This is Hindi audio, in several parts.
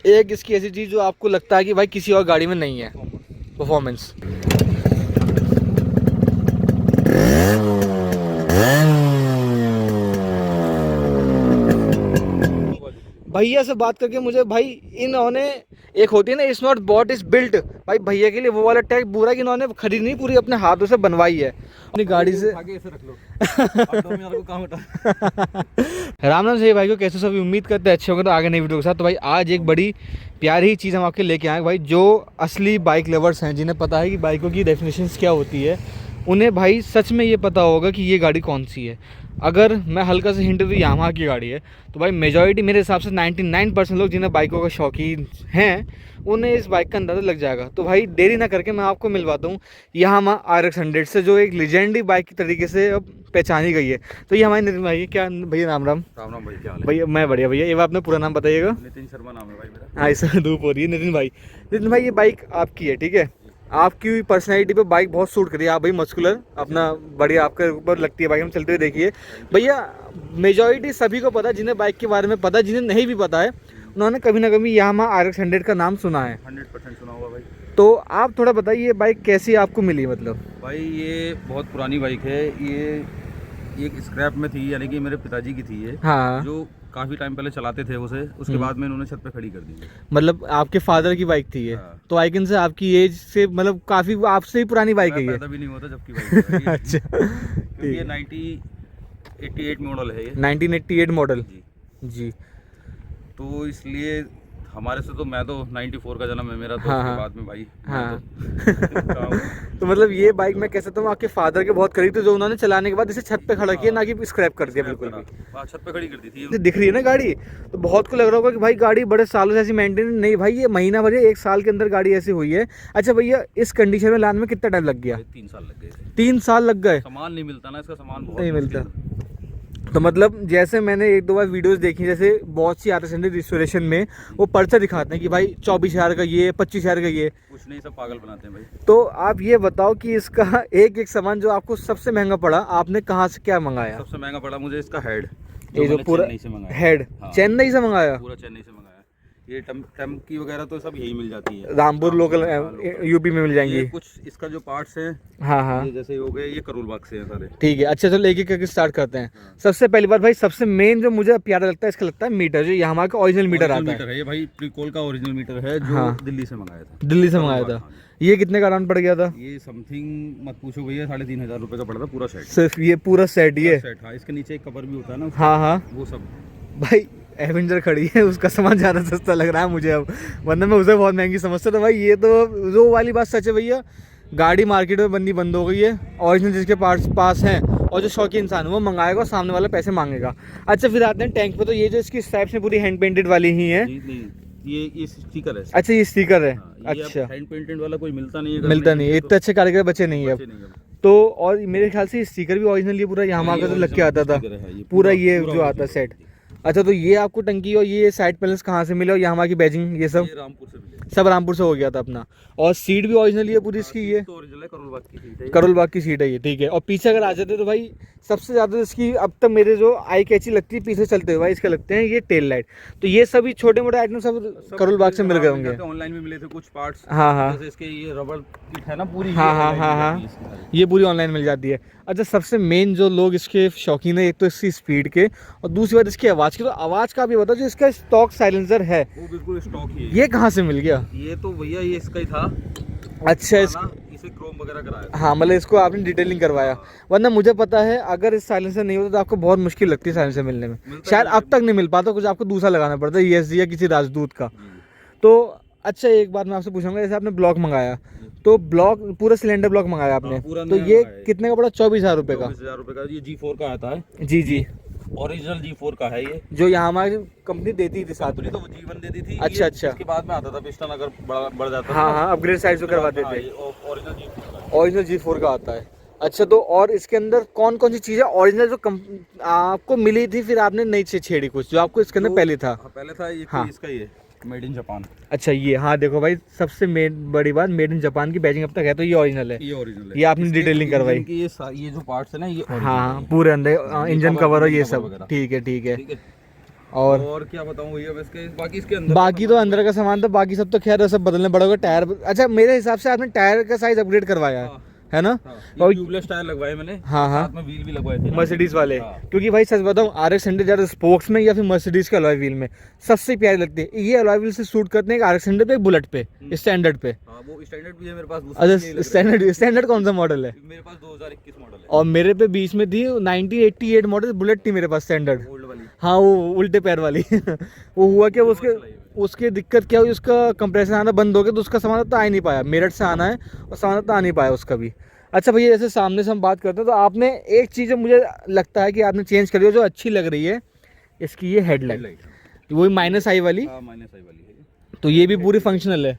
एक इसकी ऐसी चीज़ जो आपको लगता है कि भाई किसी और गाड़ी में नहीं है, परफॉर्मेंस। भैया से बात करके मुझे भाई इन्होंने, एक होती है ना it's not bought is built, भाई भैया के लिए वो वाला टैग पूरा कि इन्होंने खरीद नहीं, पूरी अपने हाथों से बनवाई है अपनी गाड़ी से। आगे ऐसे रख लो को काम उठा। राम राम से भाई को कैसे सभी, उम्मीद करते हैं अच्छे होंगे। तो आगे नई वीडियो के साथ। तो भाई आज एक बड़ी प्यारी ही चीज़ हम आपके लेके आए भाई, जो असली बाइक लवर्स हैं, जिन्हें पता है कि बाइकों की डेफिनेशंस क्या होती है, उन्हें भाई सच में ये पता होगा कि ये गाड़ी कौन सी है। अगर मैं हल्का से हिंट दूँ, यामाहा की गाड़ी है, तो भाई मेजॉरिटी मेरे हिसाब से 99% लोग जिन्हें बाइकों का शौकीन हैं, उन्हें इस बाइक का अंदाज़ा लग जाएगा। तो भाई देरी ना करके मैं आपको मिलवाता हूँ यामाहा RX 100 से, जो एक लेजेंडरी बाइक की तरीके से अब पहचानी गई है। तो ये हमारे नितिन भाई, क्या भैया राम राम। राम राम भाई, क्या हाल है? भैया मैं बढ़िया भैया, ये अपना पूरा नाम बताइएगा। नितिन शर्मा नाम है भाई मेरा। हाँ, इससे धूप हो रही है। नितिन भाई ये बाइक आपकी है, ठीक है। आपकी पर्सनैलिटी पे बाइक बहुत सूट करी है। आप भाई मस्कुलर अपना बढ़िया आपके ऊपर लगती है बाइक, हम चलते हुए देखिए भैया। मेजॉरिटी सभी को पता है, जिन्हें बाइक के बारे में पता है, जिन्हें नहीं भी पता है उन्होंने कभी ना कभी यामाहा RX 100 का नाम सुना है। 100% सुना हुआ भाई। तो आप थोड़ा बताइए ये बाइक कैसी आपको मिली, मतलब। भाई ये बहुत पुरानी बाइक है। ये एक स्क्रैप में थी, यानी कि मेरे पिताजी की थी ये। हाँ, जो काफ़ी टाइम पहले चलाते थे उसे, उसके बाद में इन्होंने छत पे खड़ी कर दी। मतलब आपके फादर की बाइक थी ये। हाँ। तो आई कैन से आपकी एज से मतलब काफ़ी आपसे ही पुरानी बाइक है ये। पैदा भी नहीं होता जबकि बाइक है ये। अच्छा, क्योंकि ये 1988 मॉडल है ये। 1988 मॉडल जी। जी। तो इसलिए हमारे से तो, मैं तो 94 का जन्म है मेरा, तो हाँ, उसके हाँ। बाद में भाई हाँ। तो तो मतलब ये बाइक मैं कह सकता हूँ आपके फादर के बहुत करीब थे, जो उन्होंने चलाने के बाद इसे छत पे खड़ा किया, ना कि स्क्रैप कर दिया बिल्कुल भी। छत पे खड़ी कर दी थी। ये दिख रही है ना गाड़ी, तो बहुत को लग रहा होगा कि भाई गाड़ी बड़े सालों से ऐसी मेंटेन नहीं। भाई ये महीना भर या 1 साल के अंदर गाड़ी ऐसी हुई है। अच्छा भैया, इस कंडीशन में लाने में कितना टाइम लग गया? 3 साल लग गए थे। 3 साल लग गए? सामान नहीं मिलता ना, इसका सामान बहुत नहीं मुश्किल मिलता। तो मतलब जैसे मैंने 1-2 बार वीडियोस देखी, जैसे बहुत सी आते हैं रिस्टोरेशन में, वो पर्चा दिखाते हैं कि भाई 24,000 का ये, 25,000 का ये। कुछ नहीं, सब पागल बनाते हैं भाई। तो आप ये बताओ कि इसका एक सामान जो आपको सबसे महंगा पड़ा, आपने कहाँ से क्या मंगाया? सबसे महंगा पड़ा मुझे इसका हेड, ये जो पूरा चेन्नई से मंगाया। हेड चेन्नई से मंगाया? पूरा चेन्नई से मंगाया। ये टम की वगैरह तो सब यही मिल जाती है, रामपुर लोकल यूपी में मिल जाएंगी। ये कुछ इसका जो पार्ट्स हैं, हाँ हाँ, ये जैसे हो गए, ये करोल बाग से हैं सारे। ठीक है। अच्छा, चलो एक एक करके स्टार्ट करते हैं। सबसे पहली बात भाई, सबसे मेन जो मुझे प्यारा लगता है, इसका लगता है मीटर, जो यामाहा का ओरिजिनल मीटर आता है। ये भाई प्रीकोल का ओरिजिनल मीटर है, जो दिल्ली से मंगाया था। दिल्ली से मंगाया था। ये कितने का अराउंड पड़ गया था? ये समथिंग मत पूछो भैया, 3,500 रुपये का पड़ा था पूरा सेट। सिर्फ ये पूरा सेट? ये सेट, हाँ। इसके नीचे एक कवर भी होता है ना, हाँ हाँ, वो सब। भाई एवेंजर खड़ी है, उसका सामान ज़्यादा सस्ता लग रहा है मुझे अब, वरना मैं उसे बहुत महंगी समझता था। भाई ये तो जो वाली बात सच है भैया, गाड़ी मार्केट में बननी बंद हो गई है। ओरिजिनल जिसके पास हैं और जो शौकी इंसान है वो मंगाएगा और सामने वाला पैसे मांगेगा। अच्छा, फिर आते हैं टैंक पे। तो ये जो इसकी स्ट्राइप्स हैं पूरी हैंड पेंटेड वाली ही है? ये स्टिकर है। अच्छा, ये स्टिकर है। अच्छा, हैंड पेंटेड वाला कोई मिलता नहीं है। मिलता नहीं है, इतने अच्छे कारीगर बचे नहीं है अब तो। और मेरे ख्याल से स्टिकर भी ओरिजिनल ये पूरा यामाहा का जो लग के आता था, पूरा ये जो आता है सेट। अच्छा, तो ये आपको टंकी और ये साइड पैनल्स कहाँ से मिले, और यामाहा की बैजिंग ये सब? रामपुर से मिले, सब रामपुर से हो गया था अपना। और सीट भी ओरिजिनल है पूरी इसकी? ये तो ओरिजिनल है, करोल बाग की सीट है। करोल बाग की सीट है ये, ठीक है। और पीछे अगर आ जाते तो भाई सबसे ज़्यादा इसकी अब तक मेरे जो आई कैची लगती है पीछे चलते हुए, भाई इसके लगते हैं ये टेल लाइट। तो ये सभी छोटे मोटे आइटम सब करोल बाग से मिल गए होंगे। ऑनलाइन में मिले थे कुछ पार्ट्स। हाँ हाँ, जैसे इसके ये रबर किट है ना पूरी। हाँ हाँ हाँ हाँ, ये पूरी ऑनलाइन मिल जाती है। अच्छा, सबसे मेन जो लोग इसके शौकीन है, एक तो इसकी स्पीड के और दूसरी बात इसकी आवाज़ की। तो आवाज़ का भी बताओ, जो इसका स्टॉक साइलेंसर है वो बिल्कुल स्टॉक ही है। ये कहाँ से मिल गया? ये तो भैया ये इसका ही था। अच्छा, इसे क्रोम वगैरह कराया। हाँ, मतलब इसको आपने डिटेलिंग करवाया। वरना मुझे पता है अगर इस साइलेंसर नहीं होता तो आपको बहुत मुश्किल लगती है साइलेंसर मिलने में। शायद अब तक नहीं मिल पाता, कुछ आपको दूसरा लगाना पड़ता है, ESG या किसी राजदूत का। तो अच्छा, एक बात मैं आपसे पूछूंगा, जैसे आपने ब्लॉक मंगाया, तो ब्लॉक पूरा सिलेंडर ब्लॉक मंगाया आपने, तो ये कितने का पड़ा? 24,000 रुपये का? 24,000 रुपये का। ये G4 का आता है। जी जी, ओरिजिनल G4 का है ये, जो यहाँ हमारी कंपनी देती थी साथ में। तो वो G1 देती थी। अच्छा अच्छा, इसके बाद में आता था पिस्टन, अगर बढ़ जाता। हाँ हाँ, अपग्रेड साइड से करवाते थे। ओरिजिनल G4 का, ओरिजिनल G4 का आता है। अच्छा, तो और इसके अंदर कौन कौन सी चीज़ें ओरिजिनल जो आपको मिली थी, फिर आपने नई छेड़ी कुछ जो आपको इसके अंदर पहले था? पहले था ये। हाँ, इसका ये मेड इन जापान। अच्छा, ये हाँ देखो भाई, सबसे बड़ी बात, मेड इन जापान की बैजिंग अब तक है, तो ये ओरिजिनल है। ये ओरिजिनल है। ये आपने डिटेलिंग करवाई? ये जो पार्ट्स है ना, ये हाँ, पूरे अंदर इंजन कवर और ये सब, ठीक है ठीक है। और क्या बताऊं भैया, बस के बाकी इसके अंदर बाकी तो अंदर का सामान तो बाकी सब तो खैर सब बदलने पड़ेगा। टायर, अच्छा मेरे हिसाब से आपने टायर का साइज अपग्रेड करवाया है ना? ये ट्यूबलेस टायर लगवाए मैंने, हाँ हाँ, साथ में व्हील भी लगवाए थे मर्सिडीज वाले। हाँ। क्योंकि भाई सच बताऊं, RX 100 ज़्यादा स्पोक्स में या फिर मर्सिडीज के अलॉय व्हील में सबसे प्यारी लगती है। ये अलॉय व्हील से शूट करते हैं एक RX 100 पे, एक बुलेट पे, स्टैंडर्ड पे। हाँ, वो स्टैंडर्ड भी है मेरे पास। अच्छा स्टैंडर्ड कौन सा मॉडल है? मेरे पास 2021 मॉडल है। और मेरे पे बीच में थी 1988 मॉडल बुलेट थी मेरे पास स्टैंडर्ड। ओल्ड वाली। हाँ वो उल्टे पैर वाली वो हुआ क्या, उसके दिक्कत क्या हुई, उसका कंप्रेसर आना बंद हो गया, तो उसका सामान तो आ ही नहीं पाया। मेरठ से आना है और सामान तो आ नहीं पाया उसका भी। अच्छा भैया, जैसे सामने से हम बात करते हैं तो आपने एक चीज़ मुझे लगता है कि आपने चेंज करी हो जो अच्छी लग रही है, इसकी ये हेडलाइट, वही -I वाली। हाँ, -I वाली है। तो ये भी पूरी फंक्शनल है।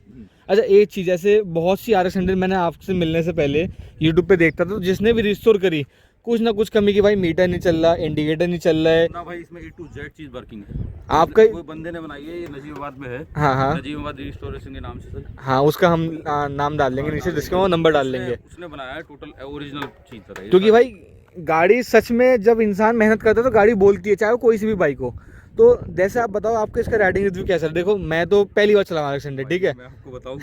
अच्छा एक चीज़, जैसे बहुत सी RX 100 मैंने आपसे मिलने से पहले यूट्यूब पे देखता था, तो जिसने भी रिस्टोर करी कुछ ना कुछ कमी की, भाई मीटर नहीं चल रहा, इंडिकेटर नहीं चल रहा है ना भाई, इसमें A to Z चीज वर्किंग है। आपका कोई बंदे ने बनाई है, ये नजीबाबाद में है। हाँ हाँ नजीबाबाद रिस्टोरेशन के नाम से सर। हाँ, उसका हम नाम डाल देंगे नीचे डिस्क्रिप्शन में, नंबर डाल देंगे। उसने बनाया है, टोटल ओरिजिनल चीज सर है। क्योंकि भाई गाड़ी सच में जब इंसान मेहनत करता है तो गाड़ी बोलती है, चाहे वो कोई सी भी बाइक हो। तो जैसे आप बताओ आपका इसका राइडिंग रिव्यू कैसा है? देखो मैं तो पहली बार चला RX 100, ठीक है? मैं आपको बताऊं,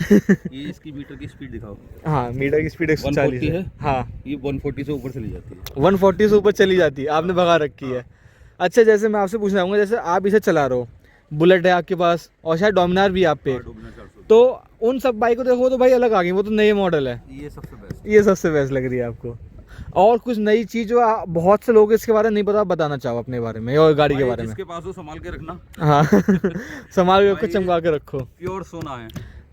ये इसकी मीटर की स्पीड दिखाओ। हाँ, मीटर की स्पीड 140 है। हाँ, ये 140 से ऊपर चली जाती है। 140 से ऊपर चली जाती है, आपने भगा रखी है। अच्छा जैसे मैं आपसे पूछना चाहूँगा, जैसे आप इसे चला रहे हो, बुलेट है आपके पास और शायद डोमिनार भी आप पे, तो उन सब बाइक को देखो तो भाई अलग आ गई, वो तो नए मॉडल है। ये सबसे बेस्ट, ये सबसे बेस्ट लग रही है आपको। और कुछ नई चीज जो बहुत से लोग इसके बारे में नहीं पता, बताना चाहो अपने बारे में और गाड़ी के बारे में? इसके पास हो संभाल के रखना। हाँ संभाल के रखो, चमका के रखो। प्योर सोना है।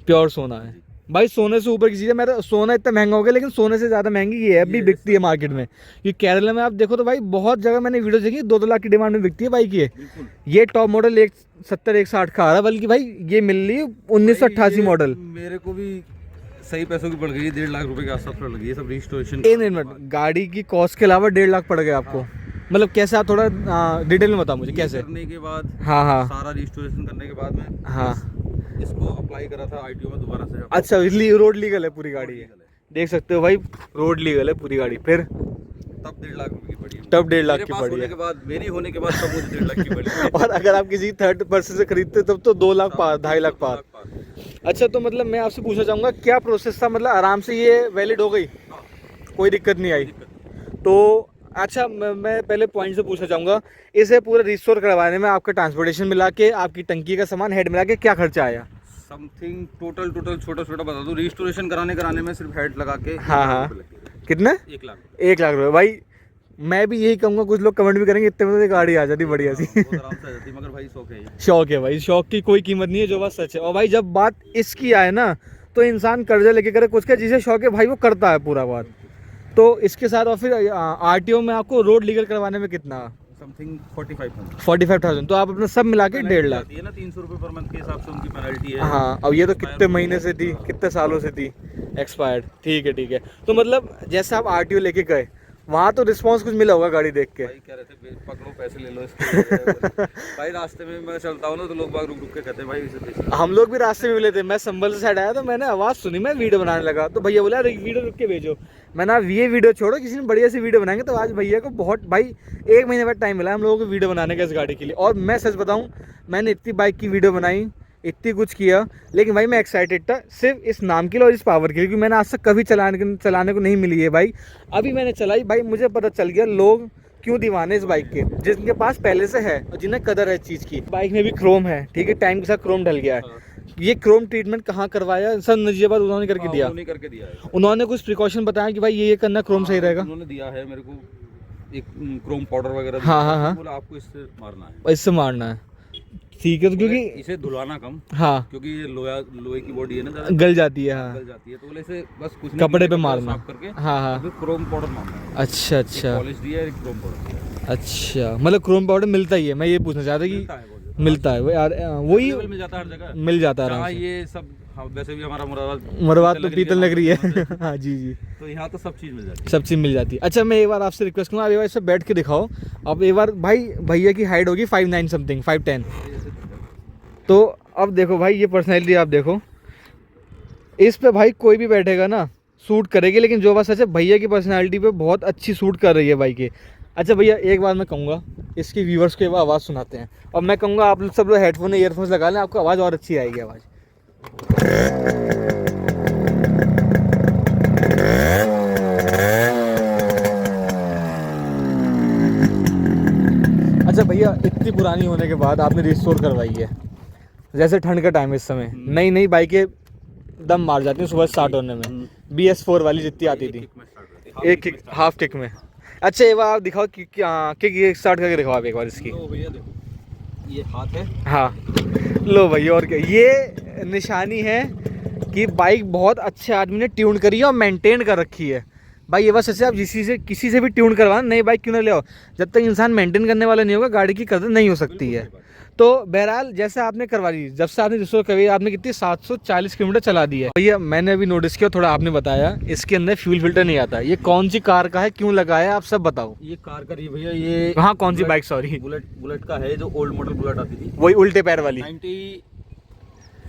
प्योर सोना है भाई, सोने से ऊपर की चीज़ है। मेरा सोना इतना महंगा हो गया, लेकिन सोने से ज़्यादा महंगी ये है, अभी बिकती है मार्केट में। ये केरला में आप देखो तो भाई बहुत जगह मैंने वीडियो देखी, 2-2 लाख की डिमांड में बिकती है बाइक ये टॉप मॉडल 170-160 का आ रहा है, बल्कि भाई ये मिल रही है 1988 मॉडल। मेरे को भी सही पैसों की पड़ गई, 1.5 लाख रुपए के आसपास पड़ लगी है सब रिस्टोरेशन। एक मिनट, गाड़ी की कॉस्ट के अलावा 1.5 लाख पड़ गया आपको? मतलब कैसे, आप थोड़ा डिटेल में बताओ मुझे कैसे? करने के बाद, हाँ हाँ, सारा रिस्टोरेशन करने के बाद में, हाँ, इसको अप्लाई करा था ITO में दोबारा से। अच्छा इसलिए रोड लीगल है पूरी गाड़ी है, देख सकते हो भाई, रोड लीगल है पूरी गाड़ी। फिर तब 1.5 लाख रुपए की पड़ी है। तब 1.5 लाख की मेरे पास पड़ी होने है। के बाद, मेरी होने के बाद तब मुझे 1.5 लाख की पड़ी है। और अगर आप किसी थर्ड पर्सन से खरीदते तब तो 2 लाख पार, 2.5 लाख पार। अच्छा तो मतलब मैं आपसे पूछना चाहूँगा क्या प्रोसेस था, मतलब आराम से ये वैलिड हो गई, कोई दिक्कत नहीं आई? तो अच्छा मैं पहले पॉइंट से पूछना चाहूँगा, इसे पूरा रिस्टोर करवाने में आपका ट्रांसपोर्टेशन मिला के, आपकी टंकी का सामान, हेड मिला के क्या खर्चा आया? समथिंग टोटल छोटा बता दूं, रिस्टोरेशन कराने में सिर्फ हेड लगा के हाँ हाँ, कितने? 1 लाख। 1 लाख रुपए। भाई मैं भी यही कहूँगा, कुछ लोग कमेंट भी करेंगे इतने में तो गाड़ी आ जाती बढ़िया सी। आराम से आ जाती, मगर भाई शौक है। शौक है भाई, शौक की कोई कीमत नहीं है, जो बात सच है। और भाई जब बात इसकी आए ना, तो इंसान कर्जा लेके करे कुछ का, जिसे शौक है भाई वो करता है पूरा बात। तो इसके साथ और फिर RTO में आपको रोड लीगल करवाने में कितना? समथिंग 45,000। तो आप अपना सब मिला के 1.5 लाख है ना, 300 रुपए पर मंथ के हिसाब से उनकी पेनल्टी है। हाँ, अब ये तो कितने महीने से थी, कितने सालों से थी एक्सपायर्ड। ठीक है। तो मतलब जैसे आप RTO लेके गए, वहाँ तो रिस्पांस कुछ मिला होगा गाड़ी देख के? भाई कह रहे थे पकड़ो पैसे ले लो इसके। भाई रास्ते में मैं चलता हूँ ना, तो लोग बाग रुक के कहते हैं भाई इसे बेचो। हम लोग भी रास्ते में मिले थे, मैं संभल से साइड आया तो मैंने आवाज़ सुनी, मैं वीडियो बनाने लगा, तो भैया बोला अरे वीडियो रुक के भेजो। मैंने अब ये वीडियो छोड़ो, किसी ने बढ़िया सी वीडियो बनाएंगे। तो आज भैया को बहुत भाई 1 महीने बाद टाइम मिला हम लोगों को वीडियो बनाने का इस गाड़ी के लिए। और मैं सच बताऊँ, मैंने इतनी बाइक की वीडियो बनाई, इतनी कुछ किया, लेकिन भाई मैं एक्साइटेड था सिर्फ इस नाम के लिए और इस पावर के लिए, क्योंकि मैंने आज तक कभी चलाने को नहीं मिली है भाई। अभी मैंने चलाई भाई, मुझे पता चल गया लोग क्यों दीवाने इस बाइक के, जिनके पास पहले से है और जिन्हें कदर है इस चीज़ की। बाइक में भी क्रोम है, ठीक है, टाइम के साथ क्रोम ढल गया है। ये क्रोम ट्रीटमेंट कहाँ करवाया सर? नजीबाबाद उन्होंने करके दिया? करके दिया है। उन्होंने कुछ प्रिकॉशन बताया कि भाई ये करना क्रोम सही रहेगा? उन्होंने दिया है मेरे को एक क्रोम पाउडर वगैरह। हाँ, बोला आपको इससे मारना है, इससे मारना है। ठीक है, तो क्योंकि इसे धुलाना कम, हाँ, क्योंकि ये लोहे की बॉडी है ना, गल जाती है। हाँ, गल जाती है, तो बोले इसे बस कुछ कपड़े पे मारना, साफ करके, हाँ, फिर क्रोम पाउडर मारना। अच्छा, पॉलिश दिया है, क्रोम पाउडर। अच्छा, मतलब क्रोम पाउडर मिलता ही है? मैं ये पूछना चाहता कि मिलता है वो यार, वही मिल जाता है हर जगह, मिल जाता है आराम से। ये सब वैसे भी हमारा मुरादाबाद तो पीतल नगरी है। हाँ जी, तो यहाँ तो सब चीज़ मिल जाती है, सब चीज़ मिल जाती है। अच्छा मैं एक बार आपसे रिक्वेस्ट करूँगा, आप एक बार इसे बैठ के दिखाओ। अब एक बार भाई, भैया की हाइट होगी 5'9" समथिंग, 5'10". तो अब देखो भाई, ये पर्सनैलिटी आप देखो, इस पे भाई कोई भी बैठेगा ना सूट करेगी। लेकिन जो बात सच है, भैया की पर्सनैलिटी पे बहुत अच्छी सूट कर रही है बाइक के। अच्छा भैया एक बात मैं कहूँगा, इसकी व्यूवर्स को एक बार आवाज़ सुनाते हैं, और मैं कहूँगा आप लोग सब लोग हेडफोन ईयरफोन्स लगा लें, आपको आवाज़ और अच्छी आएगी आवाज़। अच्छा भैया, इतनी पुरानी होने के बाद आपने रिस्टोर करवाई है, जैसे ठंड का टाइम है इस समय, नई नई बाइकें दम मार जाती हैं सुबह स्टार्ट होने में, BS4 वाली जितनी आती थी एक किक, हाफ किक में। अच्छा एक बार आप दिखाओ किक ये स्टार्ट करके दिखाओ आप एक बार इसकी। लो भैया देखो, ये हाथ है। हाँ लो भैया, और क्या, ये निशानी है कि बाइक बहुत अच्छे आदमी ने ट्यून करी है और मेंटेन कर रखी है। भाई ये बस ऐसे आप किसी से भी ट्यून करवाना, नई बाइक क्यों ना ले आओ, जब तक इंसान मेंटेन करने वाला नहीं होगा गाड़ी की कदर नहीं हो सकती है। तो बहरहाल जैसे आपने करवा ली, जब से आपने रिस्टोर करवाई, आपने कितनी 740 किलोमीटर चला दी है। भैया मैंने अभी नोटिस किया, थोड़ा आपने बताया इसके अंदर फ्यूल फिल्टर नहीं आता, ये कौन सी कार का है, क्यों लगाया, आप सब बताओ। ये कार का रही भैया, ये हाँ कौन सी बाइक, सॉरी बुलेट का है, जो ओल्ड मॉडल बुलेट आती थी, वही उल्टे पैर वाली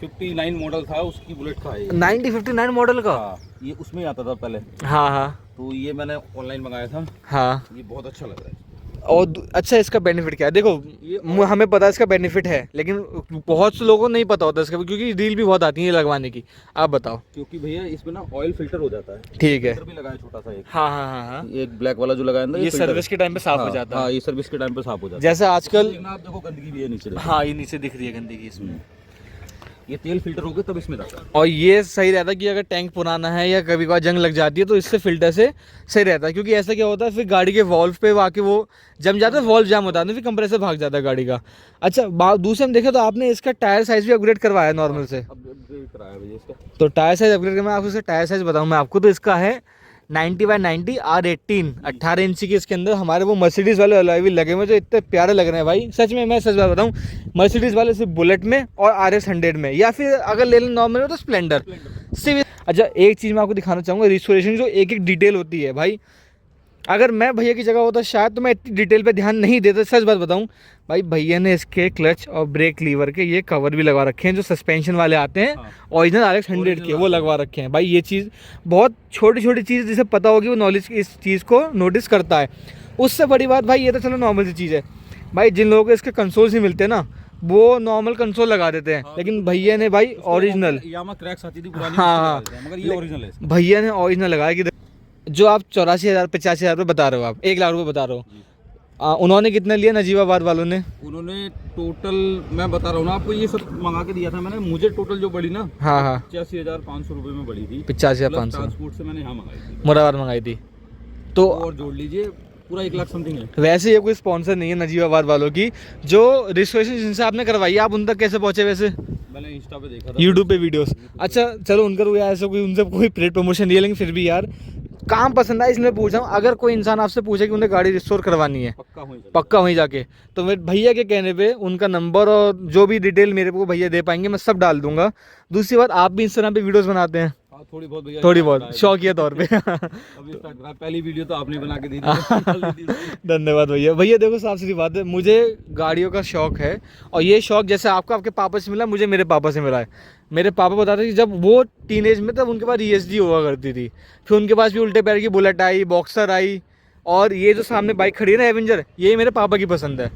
59 मॉडल था उसकी बुलेट का है। 1959 मॉडल का। हाँ, ये उसमें आता था पहले। हाँ हाँ तो ये मैंने ऑनलाइन मंगाया था। हाँ। ये बहुत अच्छा लग रहा है। और अच्छा इसका बेनिफिट क्या है, देखो हमें पता है इसका बेनिफिट है, लेकिन बहुत से लोगों को नहीं पता होता इसका, क्योंकि रील भी बहुत आती है लगवाने की। आप बताओ। क्योंकि भैया इसमें ना ऑयल फिल्टर हो जाता है। ठीक है। फिल्टर भी लगाया छोटा सा एक। हाँ हाँ हाँ हाँ। एक ब्लैक वाला जो लगाया ना, ये सर्विस के टाइम पे साफ हो जाता है। हाँ, ये सर्विस के टाइम पे साफ हो जाता है। जैसे आजकल आप देखो गंदगी भी है नीचे। हाँ ये नीचे दिख रही है गंदगी इसमें। ये तेल फिल्टर हो गया तब इसमें जाता है। और ये सही रहता है कि अगर टैंक पुराना है या कभी कभार जंग लग जाती है तो इससे फिल्टर से सही रहता है, क्योंकि ऐसा क्या होता है फिर गाड़ी के वॉल्व पे आके वो जम जाता है, वॉल्व जाम होता है, फिर कंप्रेसर भाग जाता है गाड़ी का। अच्छा दूसरे में देखे तो आपने इसका टायर साइज भी अपग्रेड करवाया नॉर्मल से। अपग्रेड कराया भैया इसका। तो टायर साइज अपग्रेड कर, मैं आपको इसका टायर साइज बताऊँ मैं आपको, तो इसका है 90/90 R18, 18 इंची के इसके अंदर हमारे वो मर्सिडीज़ वाले अलॉय व्हील लगे हुए जो इतने प्यारे लग रहे हैं भाई, सच में मैं सच बात बताऊँ, मर्सिडीज़ वाले सिर्फ बुलेट में और RS100 में, या फिर अगर ले लें नॉर्मल में तो स्प्लेंडर सिर्फ। अच्छा एक चीज़ मैं आपको दिखाना चाहूँगा, रिस्टोरेशन जो एक एक डिटेल होती है भाई, अगर मैं भैया की जगह होता शायद तो मैं इतनी डिटेल पे ध्यान नहीं देता, सच बात बताऊं भाई। भैया ने इसके क्लच और ब्रेक लीवर के ये कवर भी लगवा रखे हैं, जो सस्पेंशन वाले आते हैं ओरिजिनल RX100 के, वो लगवा रखे हैं भाई। ये चीज़ बहुत छोटी छोटी चीज़ जिसे पता होगी वो नॉलेज इस चीज़ को नोटिस करता है। उससे बड़ी बात भाई ये तो चलो नॉर्मल सी चीज़ है भाई, जिन लोगों को इसके कंसोल्स ही मिलते हैं ना वो नॉर्मल कंसोल लगा देते हैं, लेकिन भैया ने भाई ओरिजिनल, हाँ भैया ने ओरिजिनल लगाया कि जो आप 84,000 85,000 रुपये बता रहे हो, आप 1 लाख रुपये बता रहे हो, उन्होंने कितना लिया नजीबाबाद वालों ने? उन्होंने टोटल मैं बता रहा हूँ ना आपको, ये सब मंगा के दिया था मैंने, मुझे टोटल जो बड़ी ना, हाँ हाँ 85,500 रुपये में बड़ी थी। 85,500 ट्रांसपोर्ट से मैंने यहाँ मंगाई थी, मुरादाबाद मंगाई थी। तो और जोड़ लीजिए पूरा 1 लाख समथिंग है। वैसे ये कोई स्पॉन्सर नहीं है नजीबाबाद वालों की, जो रजिस्ट्रेशन जिनसे आपने करवाई है, आप उन तक कैसे पहुँचे वैसे? मैंने इंस्टा पे देखा था, यूट्यूब पे वीडियोस। अच्छा चलो उनका तो यार ऐसा कोई उनसे कोई पेड प्रमोशन नहीं है, लेकिन फिर भी यार काम पसंद आया इसलिए पूछा हूँ। अगर कोई इंसान आपसे पूछे कि उन्हें गाड़ी रिस्टोर करवानी है पक्का वहीं जाके, तो मेरे भैया के कहने पे उनका नंबर और जो भी डिटेल मेरे को भैया दे पाएंगे मैं सब डाल दूंगा। दूसरी बात, आप भी इंस्टाग्राम पे वीडियोस बनाते हैं? थोड़ी बहुत भैया, थोड़ी बहुत शौकिया तौर पे। अभी पहली वीडियो तो आपने बना के दी थी। धन्यवाद भैया। भैया देखो साफ सीधी बात है, मुझे गाड़ियों का शौक है, और ये शौक जैसे आपको आपके पापा से मिला, मुझे मेरे पापा से मिला है। मेरे पापा बताते कि जब वो टीनेज में तब उनके पास ESG हुआ करती थी, फिर उनके पास भी उल्टे पैर की बुलेट आई, बॉक्सर आई, और ये जो सामने बाइक खड़ी है ना एवेंजर, ये मेरे पापा की पसंद है।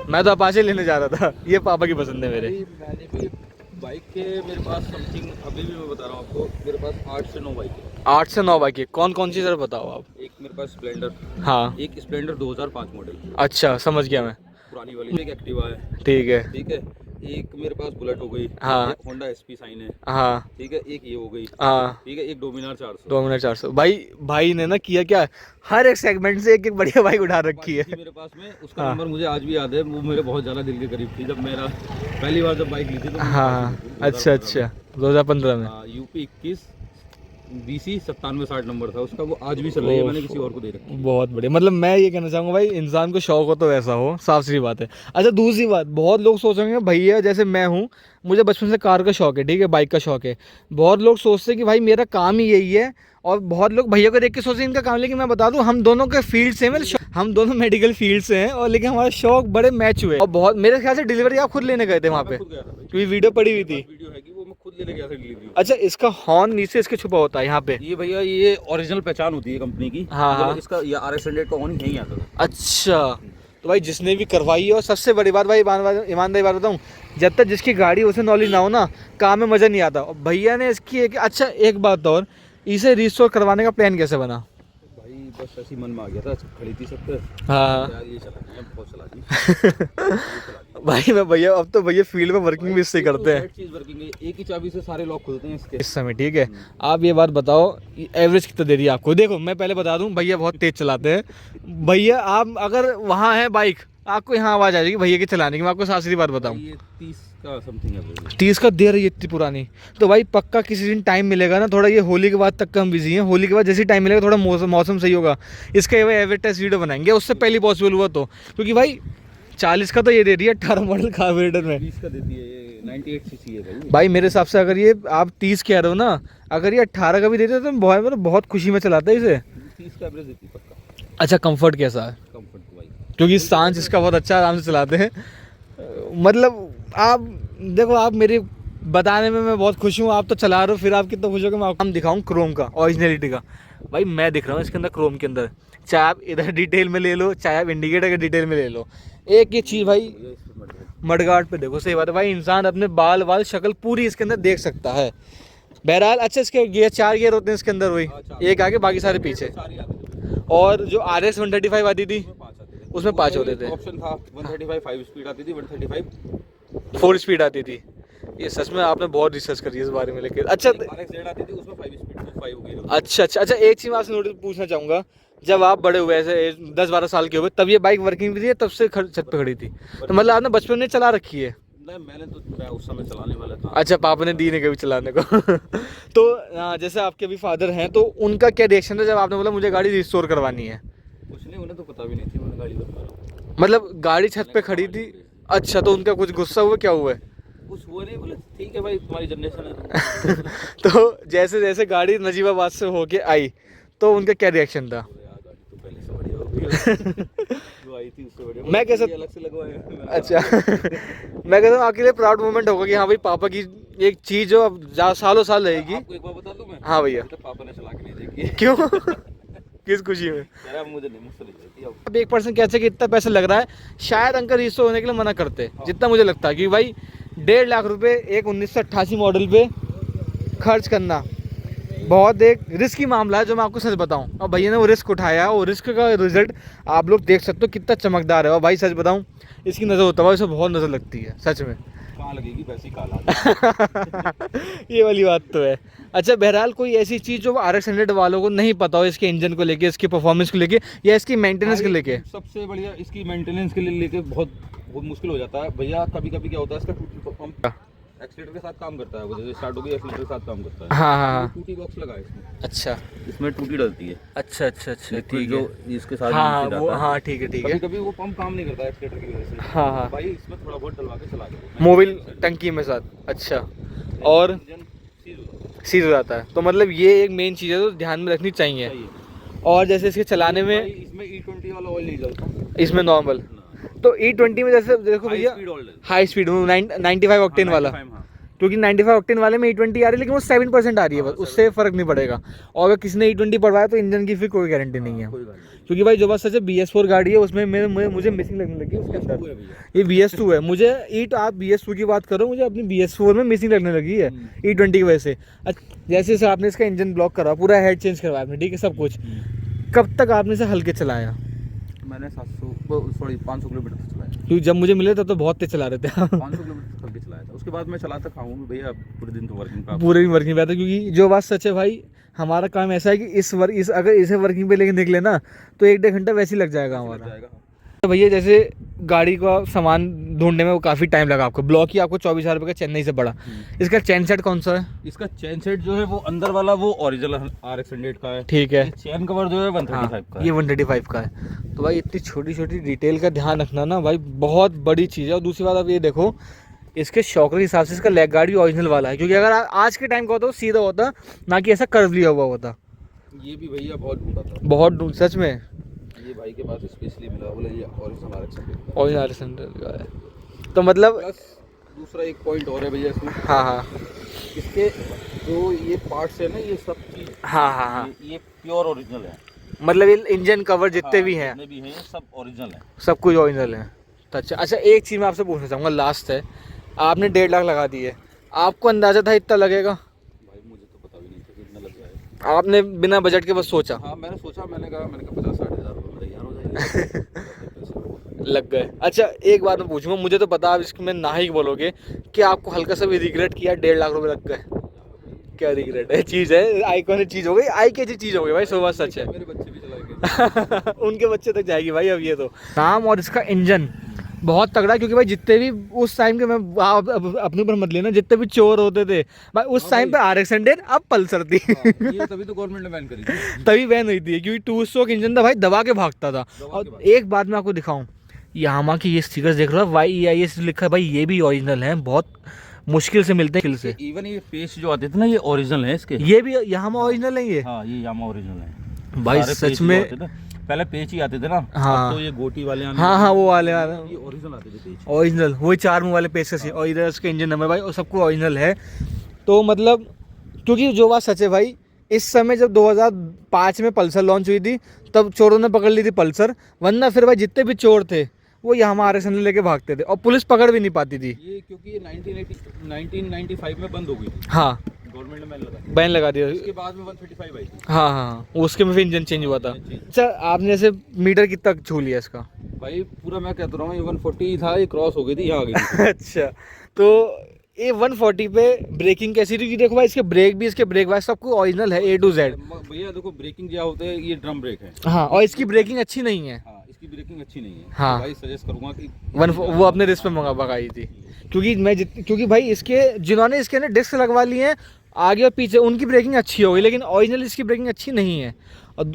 मैं तो अपाचे लेने जा रहा था, ये पापा की पसंद है मेरे। मैंने भी बाइक के मेरे पास समथिंग, अभी भी मैं बता रहा हूँ आपको, मेरे पास 8 से 9 बाइक है। 8 से 9 बाइक है, कौन कौन सी सर बताओ आप? एक मेरे पास स्प्लेंडर, हाँ एक स्प्लेंडर 2005 मॉडल, अच्छा समझ गया मैं, पुरानी वाली। एक एक्टिवा है, ठीक है ठीक है। एक मेरे पास बुलेट हो गई, हाँ। एक होंडा SP साइन है, हाँ ठीक है। एक ये हो गई, हाँ ठीक है। एक डोमिनार 400। 2 भाई ने ना किया क्या, हर एक सेगमेंट से एक एक बढ़िया बाइक उठा रखी है मेरे पास में। उसका नंबर मुझे आज भी याद है, वो मेरे बहुत ज़्यादा दिल के करीब थी जब मेरा पहली बार जब बाइक ली थी। तो हाँ अच्छा 2015 में। UP 21 BC 9760 नंबर था उसका, वो आज भी चल रही है, मैंने किसी और को दे रखी। बहुत बढ़िया, मतलब मैं ये कहना चाहूँगा भाई, इंसान को शौक हो तो वैसा हो, साफ सी बात है। अच्छा दूसरी बात, बहुत लोग सोचेंगे भैया जैसे मैं हूँ, मुझे बचपन से कार का शौक है, ठीक है, बाइक का शौक है। बहुत लोग सोचते हैं कि भाई मेरा काम ही यही है, और बहुत लोग भैया को देख के सोचते हैं इनका काम, लेकिन मैं बता दूं हम दोनों के फील्ड से हैं, हम दोनों मेडिकल फील्ड से हैं, और लेकिन हमारे शौक बड़े मैच हुए। और बहुत मेरे ख्याल से डिलीवरी आप खुद लेने गए थे वहाँ पे, क्योंकि वीडियो पड़ी हुई थी। वीडियो है कि वो मैं खुद खुद ले लेके आ डिलीवरी। अच्छा, इसका हॉर्न नीचे इसके छुपा होता है यहाँ पे? ये भैया ये ओरिजिनल पहचान होती है कंपनी की। हाँ, हाँ। इसका ये RS100 का ऑन यहीं आता था। अच्छा, तो भाई जिसने भी करवाई है, और सबसे बड़ी बात भाई ईमानदारी बात बताऊँ, जब तक जिसकी गाड़ी उसे नॉलेज ना हो ना, काम में मज़ा नहीं आता। और भैया ने इसकी अच्छा एक बात और, इसे रिस्टोर करवाने का प्लान कैसे बना? भाई बस ऐसी मन में आ गया था, खड़ी थी सब पे। हाँ यार ये चलानी है, बहुत चला दी। भाई मैं भैया, अब तो भैया फील्ड में वर्किंग भी इससे करते हैं। चीज वर्किंग है, एक ही चाबी से सारे लॉक खुलते हैं इसके इस समय। ठीक है, आप ये बात बताओ, एवरेज कितना दे रही है आपको? देखो मैं पहले बता दूं, भैया बहुत तेज चलाते हैं। भैया आप अगर वहाँ है बाइक, आपको यहाँ आवाज़ आ जाएगी भैया के चलाने की। मैं आपको साफ सीधी बात बताऊँ, ये 30 का समथिंग है। 30 का दे रही है इतनी पुरानी। तो भाई पक्का किसी दिन टाइम मिलेगा ना, थोड़ा ये होली के बाद तक का हम बिजी हैं, होली के बाद जैसे टाइम मिलेगा, थोड़ा मौसम सही होगा, इसका ये एवरेज टेस्ट वीडियो बनाएंगे। उससे पहले पॉसिबल हुआ तो, क्योंकि भाई 40 का तो ये दे रही है 18 मॉडल कार्बोरेटर में। 20 का देती है ये, 98 सीसी है भाई मेरे हिसाब से अगर ये आप 30 कह रहे हो ना, अगर ये 18 का भी देते तो बहुत खुशी में चलाता है इसे। 30 का एवरेज देती है पक्का। अच्छा, कंफर्ट कैसा है? कंफर्ट भाई, क्योंकि सांस इसका बहुत अच्छा, आराम से चलाते हैं। मतलब आप देखो, आप मेरे बताने में मैं बहुत खुश हूँ, आप तो चला रहे हो, फिर आप कितना खुश हो कि मैं आपको दिखाऊँ क्रोम का ओरिजिनलिटी का। भाई मैं दिख रहा हूँ इसके अंदर, क्रोम के अंदर, चाहे आप इधर डिटेल में ले लो, चाहे आप इंडिकेटर के डिटेल में ले लो, एक ही चीज़ भाई, मडगार्ड पे देखो। सही बात है भाई, इंसान अपने बाल शक्ल पूरी इसके अंदर देख सकता है। बहरहाल अच्छा, इसके गियर 4 गियर होते हैं इसके अंदर, वही एक आगे बाकी सारे पीछे। और जो RS 135 आती थी उसमें 5 होते थे। ऑप्शन था 135 5 स्पीड आती थी, 135 4 स्पीड आती थी। ये सच में आपने बहुत रिसर्च करी है इस बारे में, लेकिन अच्छा। RX-Z आती थी, उसमें 5 स्पीड 5 हो गई। अच्छा, एक चीज़ मैं आपसे नोटिस पूछना चाहूँगा, जब आप बड़े हुए ऐसे 10-12 साल के हुए, तब ये बाइक वर्किंग भी थी, तब से छत पे खड़ी थी? तो मतलब आपने बचपन में चला रखी है? नहीं, मैं उस समय चलाने वाला था। अच्छा, पापा ने दी नहीं कभी चलाने को। तो जैसे आपके भी फादर हैं, तो उनका क्या रिएक्शन था जब आपने बोला मुझे गाड़ी रिस्टोर करवानी है? कुछ नहीं, उन्हें तो पता भी नहीं थी मैंने गाड़ी बनवा रहा हूँ। मतलब गाड़ी छत पे खड़ी थी? अच्छा, तो उनका कुछ गुस्सा हुआ, क्या हुआ? कुछ हुआ नहीं, बोले ठीक है भाई तुम्हारी जनरेशन है। तो जैसे जैसे गाड़ी नजीबाबाद से होके आई, तो उनका क्या रिएक्शन था? गाड़ी तो पहले से बढ़िया होगी। जो आई थी उससे बढ़िया। मैं कैसे अलग से लगवाया। अच्छा। मैं कहता हूँ आपके लिए प्राउड मोमेंट होगा कि हाँ भाई, पापा की एक चीज़ जो अब सालों साल रहेगी। आपको एक बार बता दूं मैं? हाँ भैया। तो पापा ने चला के नहीं देखी है। क्यों? किस खुशी में? कह रहा मुझे नहीं, मुझसे नहीं जाती अब। अब एक पर्सन कहते कि इतना पैसा लग रहा है, शायद अंकल रिस्टोर होने के लिए मना करते, जितना मुझे लगता है कि भाई 1.5 लाख रुपए एक 1988 मॉडल पे खर्च करना बहुत एक रिस्की मामला है, जो मैं आपको सच बताऊं। और भैया ने वो रिस्क उठाया, और रिस्क का रिजल्ट आप लोग देख सकते हो कितना चमकदार है। और भाई सच बताऊं, इसकी नज़र होता है, इसे बहुत नज़र लगती है सच में। कहाँ लगेगी, वैसी काला। ये वाली बात तो है। अच्छा, बहरहाल कोई ऐसी चीज़ जो RX-100 वालों को नहीं पता हो, इसके इंजन को लेके, इसकी परफॉर्मेंस को लेके, या इसकी मेंटेनेंस को लेके? सबसे बढ़िया इसकी मेंटेनेंस के लिए लेके बहुत मुश्किल हो जाता है भैया। कभी कभी क्या होता है, इसका टूटी पंप एक्सीलेटर के साथ काम करता है, वो जैसे स्टार्ट हो गई एक्सीलेटर के साथ काम करता है। हाँ। टूटी बॉक्स लगा है इसमें। अच्छा, इसमें टूटी डलती है। अच्छा, ठीक जो है। इसके साथ हाँ नीचे वो, जाता है। हाँ ठीक है। कभी कभी वो पंप काम नहीं करता एक्सीलेटर की वजह से। हाँ। भाई इसमें थोड़ा बहुत डलवा के चला के मोबिल टंकी में साथ। अच्छा, और इंजन सीज हो जाता है। तो मतलब ये एक मेन चीज़ है, तो ध्यान में रखनी चाहिए। और जैसे इसके चलाने में, इसमें E20 वाला ऑयल नहीं डलता, इसमें नॉर्मल। तो E20 में जैसे देखो भैया, हाई स्पीड 95 ऑक्टेन वाला, क्योंकि 95 ऑक्टेन वाले में E20 आ रही है, लेकिन वो 7% आ रही है बस, उससे फ़र्क नहीं पड़ेगा। और अगर किसी ने E20 पड़वाया तो इंजन की फिर कोई गारंटी नहीं है। क्योंकि भाई जो बात सच है, BS4 गाड़ी है, उसमें मुझे मिसिंग लगने लगी उसके अंदर। ये BS2 है, मुझे आप BS2 की बात करो, मुझे अपनी BS4 में मिसिंग लगने लगी है E20 की वजह से। जैसे जैसे आपने इसका इंजन ब्लॉक करा, पूरा हेड चेंज करवाया आपने, ठीक है, सब कुछ। कब तक आपने इसे हल्के चलाया? मैंने 500 किलोमीटर तक चलाया। क्योंकि जब मुझे मिले तब तो बहुत तेज चला रहे थे। 500 किलोमीटर तक चलाया था। उसके बाद मैं चलाता खाऊंगा भैया, पूरे दिन तो वर्किंग का पूरे दिन वर्किंग पे आता है। क्योंकि जो बात सच है भाई, हमारा काम ऐसा है कि अगर इसे वर्किंग पे लेके निकले ना, तो 1-1.5 घंटा वैसे ही लग जाएगा हमारा। तो भैया जैसे गाड़ी का सामान ढूंढने में वो काफ़ी टाइम लगा आपको, ब्लॉक ही आपको 24,000 रुपये का चेन्नई से पड़ा। इसका चैन सेट कौन सा है? इसका चैन सेट जो है वो अंदर वाला वो ओरिजिनल RX-100 का है। ठीक है। चैन कवर जो है 135 का है। ये 135 का है। तो भाई इतनी छोटी छोटी डिटेल का ध्यान रखना ना भाई बहुत बड़ी चीज़ है। और दूसरी बात आप ये देखो, इसके शॉकर के हिसाब से इसका लेग गार्ड भी ओरिजिनल वाला है। क्योंकि अगर आज के टाइम का होता तो सीधा होता, ना कि ऐसा कर्व लिया हुआ होता। ये भी भैया बहुत ढूंढा था, बहुत सच में। ये भाई के पास स्पेशली मिला, बोले ये ओरिजिनल RX-100 ओरिजिनल का है। तो मतलब प्लस दूसरा एक पॉइंट और है भैया इसमें। हाँ। इसके जो ये पार्ट्स है ना, ये सब चीज, हाँ हाँ हाँ, ये प्योर ओरिजिनल है। मतलब ये इंजन कवर जितने हाँ, भी हैं जितने भी हैं सब ओरिजिनल है। सब कुछ ओरिजिनल है। तो अच्छा अच्छा, एक चीज़ मैं आपसे पूछना चाहूँगा, लास्ट है, आपने 1.5 लाख लगा दिए, आपको अंदाज़ा था इतना लगेगा? भाई मुझे तो पता भी नहीं था कि इतना लग जाएगा। आपने बिना बजट के बस सोचा? हाँ मैंने सोचा, मैंने कहा 50-60 हज़ार रुपये में तैयार हो जाएगी। लग गए। अच्छा एक बात मैं पूछूंगा, मुझे तो पता आप इसमें ना ही बोलोगे कि आपको हल्का सा भी रिग्रेट किया 1.5 लाख रुपए लग गए? क्या रिग्रेट है? चीज़ है, आइकॉनिक चीज़ हो गई, आई की चीज़ हो गई भाई, सो बात सच है। मेरे बच्चे भी चलाएंगे। उनके बच्चे तक जाएगी भाई अब ये तो। नाम और इसका इंजन बहुत तगड़ा है, क्योंकि भाई जितने भी उस टाइम के, मैं आप अपने ऊपर मत लेना, जितने भी चोर होते थे भाई उस टाइम पे RX 100, अब पल्सर थी। ये तभी तो गवर्नमेंट ने बैन करी थी। तभी बैन हुई थी, क्योंकि 2 स्ट्रोक इंजन था भाई, दबा के भागता था। दबा के और एक बात मैं आपको दिखाऊं, यामा की ये स्टिकर्स देख रहे हो, YEIS लिखा है भाई, ये भी ओरिजिनल है, बहुत मुश्किल से मिलते हैं, मुश्किल से। इवन ये पेस्ट जो आते थे ना, ये ओरिजिनल है इसके। ये भी यामा ओरिजिनल है ये? हाँ ये यामा ओरिजिनल है भाई सारे सच पेच जो में। आते थे, पहले पेच ही आते थे ना। हाँ। अब तो ये गोटी वाले आने हाँ लगे। हाँ, वो वाले ये ओरिजिनल आते थे पेच। ओरिजिनल, वही 4 मुंह वाले पेज से, और इधर उसका इंजन नंबर भाई, और सबको ओरिजिनल है। तो मतलब, क्योंकि जो बात सच है भाई, इस समय जब 2005 में पल्सर लॉन्च हुई थी, तब चोरों ने पकड़ ली थी पल्सर, वरना फिर भाई जितने भी चोर थे वो यामा RX 100 लेके भागते थे, और पुलिस पकड़ भी नहीं पाती थी। ये क्योंकि ये 1995 में बंद हो गई थी, हाँ, गवर्नमेंट ने बैन लगा दिया। उसके बाद में 135 आई थी। हाँ हाँ, उसके में फिर इंजन चेंज हुआ था। अच्छा, आपने ऐसे मीटर कितना छू लिया इसका? भाई पूरा मैं कहता रहा हूँ, ये 140 था, ये क्रॉस हो गई थी, यहाँ आ गई थी। अच्छा, तो ये 140 पे ब्रेकिंग कैसी थी? क्योंकि देखो भाई, इसके ब्रेक भी, इसके ब्रेक वाइज सब कुछ ओरिजिनल है A to Z। भैया देखो, ब्रेकिंग क्या होता है, ये ड्रम ब्रेक है। हाँ, और इसकी ब्रेकिंग अच्छी नहीं है। हाँ इसकी ब्रेकिंग अच्छी नहीं है। हाँ। तो भाई सजेस्ट करूंगा कि वो अपने रिस्क पे मंगाई थी, क्योंकि क्योंकि भाई इसके जिन्होंने इसके अंदर डिस्क लगवा लिए हैं आगे और पीछे, उनकी ब्रेकिंग अच्छी हो गई, लेकिन ओरिजिनल इसकी ब्रेकिंग अच्छी नहीं है। और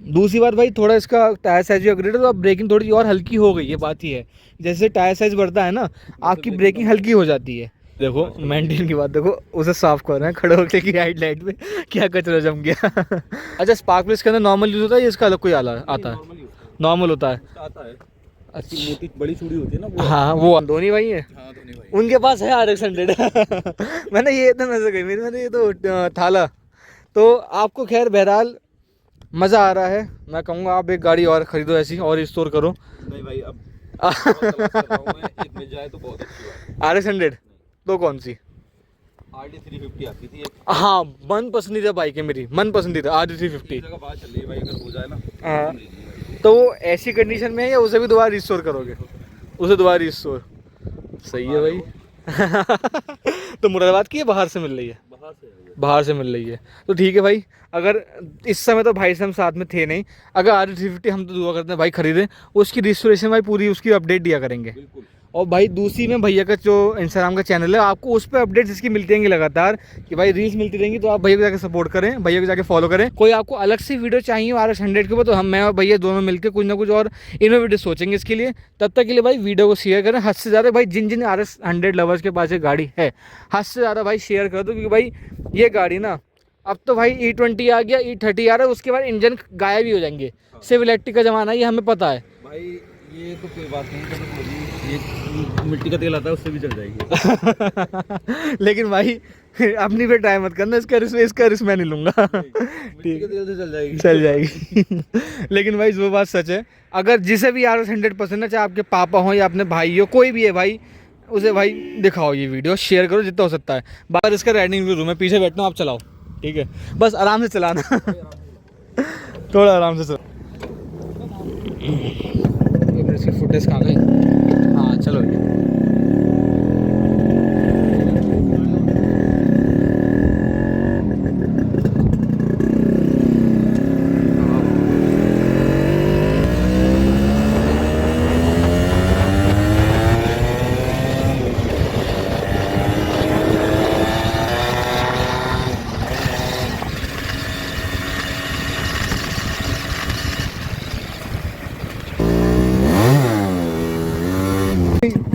दूसरी बात भाई, थोड़ा इसका टायर साइज भी अपग्रेड है, तो अब ब्रेकिंग थोड़ी और हल्की हो गई, ये बात ही है। जैसे टायर साइज बढ़ता है ना, आपकी ब्रेकिंग हल्की हो जाती है। देखो मेंटेन की बात, देखो उसे साफ कर रहे हैं खड़े होकर की हाइड पे, क्या कचरा जम गया। अच्छा, स्पार्क प्लग इसके अंदर नॉर्मल यूज होता है या इसका अलग कोई आता है? नॉर्मल होता है। आता है। अच्छा, मोटी बड़ी चूड़ी होती है ना वो। हाँ, वो धोनी भाई है, हाँ धोनी भाई। उनके पास है RX 100। मैंने ये इतना नजर गई मेरी, मैंने ये तो थाला। तो आपको खैर बहरहाल मज़ा आ रहा है, मैं कहूँगा आप एक गाड़ी और ख़रीदो ऐसी, और स्टोर करो। नहीं भाई, अब एक मिल जाए तो बहुत अच्छी बात है। RX 100 तो कौन सी? RD 350 आती थी एक। हाँ, मन पसंदीदा बाइक है मेरी, मन पसंदीदा RD 350। एक जगह बात चल रही है भाई, अगर हो जाए ना हाँ। तो ले लीजिए। तो वो ऐसी कंडीशन में है या उसे भी दोबारा रिस्टोर करोगे? उसे दोबारा रिस्टोर, सही है भाई। तो मुरादाबाद की बाहर से मिल रही है? बाहर से मिल रही है, तो ठीक है भाई। अगर इस समय तो भाई से हम साथ में थे नहीं, अगर RD 350 हम तो दुआ करते हैं भाई खरीदें, उसकी रिस्टोरेशन भाई पूरी उसकी अपडेट दिया करेंगे। बिल्कुल। और भाई दूसरी में भैया का जो इंस्टाग्राम का चैनल है, आपको उस पर अपडेट्स इसकी मिलती रहेंगी लगातार, कि भाई रील्स मिलती रहेंगी, तो आप भैया को जाके सपोर्ट करें, भैया को जाके फॉलो करें। कोई आपको अलग से वीडियो चाहिए RX 100 के ऊपर, तो मैं और भैया दोनों मिलकर कुछ ना कुछ और इनोवेटिव सोचेंगे इसके लिए। तब तक के लिए भाई वीडियो को शेयर करें, हद से ज़्यादा भाई जिन जिन RX 100 लवर्स के पास ये गाड़ी है, हद से ज़्यादा भाई शेयर कर दो, क्योंकि भाई ये गाड़ी ना, अब तो भाई E20 आ गया, E30 आ रहा है, उसके बाद इंजन गायब ही हो जाएंगे। सिर्फ इलेक्ट्रिक का ज़माना है, ये हमें पता है भाई। ये तो कोई बात नहीं, ये मिट्टी का तेल आता है, उससे भी चल जाएगी। लेकिन भाई अपनी पे ट्राई मत करना, इसका रिस्क मैं नहीं लूँगा। मिट्टी के तेल से चल जाएगी। लेकिन भाई वो बात सच है, अगर जिसे भी RX 100 पसंद है, चाहे आपके पापा हो या अपने भाई हो, कोई भी है भाई, उसे भाई दिखाओ ये वीडियो, शेयर करो जितना हो सकता है। बाहर इसका राइडिंग व्यू मैं पीछे बैठता हूँ, आप चलाओ, ठीक है? बस आराम से चलाना। थोड़ा आराम से चलो। इसकी फुटेज कहाँ गई? हाँ चलो।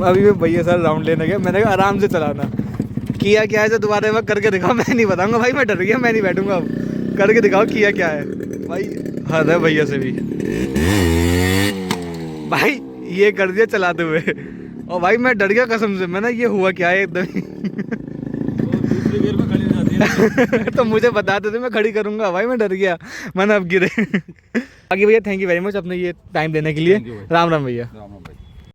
अभी मैं भैया सर राउंड लेने गया, मैंने कहा आराम से चलाना। किया क्या है जो दोबारा वक्त करके दिखाओ, मैं नहीं बताऊंगा भाई, मैं डर गया, मैं नहीं बैठूंगा। अब करके दिखाओ किया क्या है भाई। हद है भैया से भी भाई, ये कर दिया चलाते हुए, और भाई मैं डर गया कसम से, मैंने ये हुआ क्या है एकदम। दूसरे गियर में खड़ी हो जाती है। तो मुझे बताते थे, मैं खड़ी करूंगा भाई, मैं डर गया, मैंने अब गिरे। बाकी भैया थैंक यू वेरी मच अपने ये टाइम देने के लिए। Thank you भाई। राम राम भैया। राम।